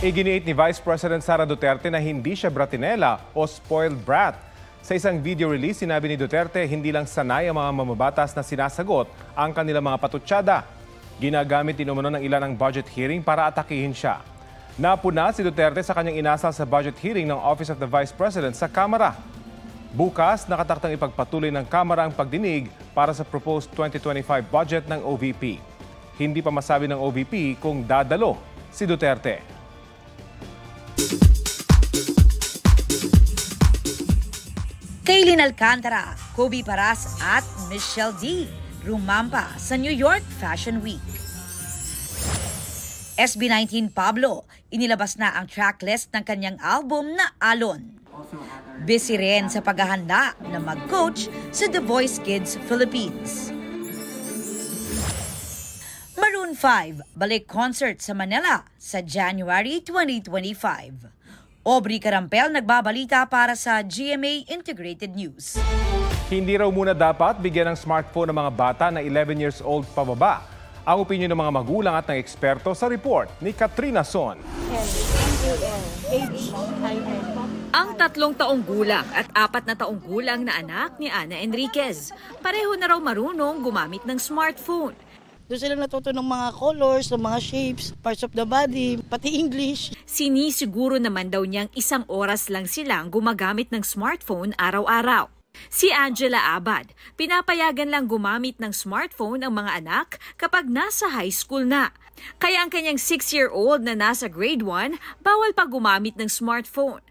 Iginiit ni Vice President Sara Duterte na hindi siya bratinela o spoiled brat. Sa isang video release, sinabi ni Duterte hindi lang sanay ang mga mamabatas na sinasagot ang kanilang mga patutsada. Ginagamit din umano ng ilan ang budget hearing para atakihin siya. Napuna si Duterte sa kanyang inasal sa budget hearing ng Office of the Vice President sa Kamara. Bukas, nakataktang ipagpatuloy ng Kamara ang pagdinig para sa proposed 2025 budget ng OVP. Hindi pa masabi ng OVP kung dadalo si Duterte. Kaylin Alcantara, Kobe Paras at Michelle D. rumampa sa New York Fashion Week. SB19 Pablo, inilabas na ang tracklist ng kanyang album na Alon. Busy rin sa paghahanda na mag-coach sa The Voice Kids Philippines. Maroon 5, balik concert sa Manila sa January 2025. Aubrey Carampel nagbabalita para sa GMA Integrated News. Hindi raw muna dapat bigyan ng smartphone ng mga bata na 11 years old pababa. Ang opinyon ng mga magulang at ng eksperto sa report ni Katrina Son. Ang 3 taong gulang at 4 na taong gulang na anak ni Ana Enriquez, pareho na raw marunong gumamit ng smartphone. Doon sila natuto ng mga colors, ng mga shapes, parts of the body, pati English. Sinisiguro naman daw niyang 1 oras lang silang gumagamit ng smartphone araw-araw. Si Angela Abad, pinapayagan lang gumamit ng smartphone ang mga anak kapag nasa high school na. Kaya ang kanyang 6-year-old na nasa grade 1, bawal pa gumamit ng smartphone.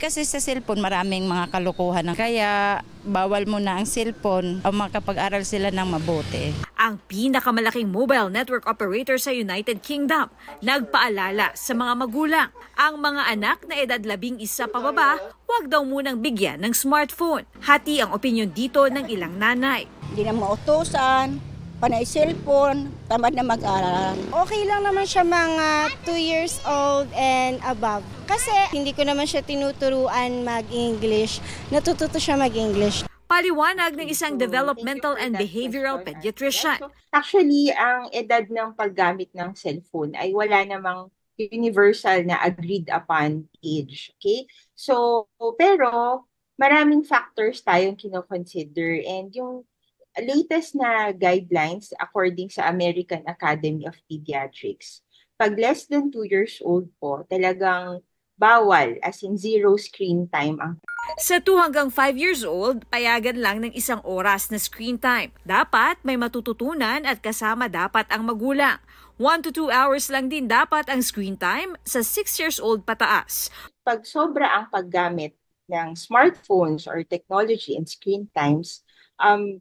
Kasi sa cellphone maraming mga kalokohan. Kaya bawal muna ang cellphone o makapag-aral sila ng mabuti. Ang pinakamalaking mobile network operator sa United Kingdom nagpaalala sa mga magulang. Ang mga anak na edad 11 pababa, huwag daw munang bigyan ng smartphone. Hati ang opinyon dito ng ilang nanay. Hindi na mautusan, panay cellphone, tamad na mag-aral. Okay lang naman siya mga 2 years old and above. Kasi hindi ko naman siya tinuturuan mag-English. Natututo siya mag-English. Paliwanag ng isang developmental and behavioral pediatrician. Actually, ang edad ng paggamit ng cellphone ay wala namang universal na agreed upon age. Okay? So, pero maraming factors tayong kinoconsider, and yung latest na guidelines according sa American Academy of Pediatrics, pag less than 2 years old po, talagang bawal, as in 0 screen time ang. Sa 2 hanggang 5 years old, payagan lang ng 1 oras na screen time. Dapat may matututunan at kasama dapat ang magulang. 1 to 2 hours lang din dapat ang screen time sa 6 years old pataas. Pag sobra ang paggamit ng smartphones or technology and screen times,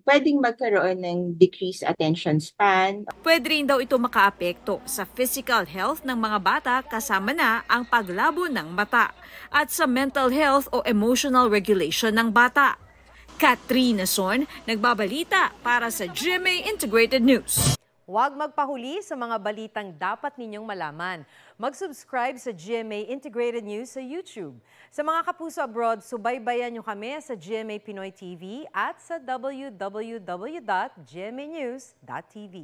pwedeng magkaroon ng decreased attention span. Pwede rin daw ito makaapekto sa physical health ng mga bata, kasama na ang paglabo ng mata at sa mental health o emotional regulation ng bata. Katrina Son, nagbabalita para sa GMA Integrated News. Huwag magpahuli sa mga balitang dapat ninyong malaman. Mag-subscribe sa GMA Integrated News sa YouTube. Sa mga kapuso abroad, subaybayan nyo kami sa GMA Pinoy TV at sa www.gmanews.tv.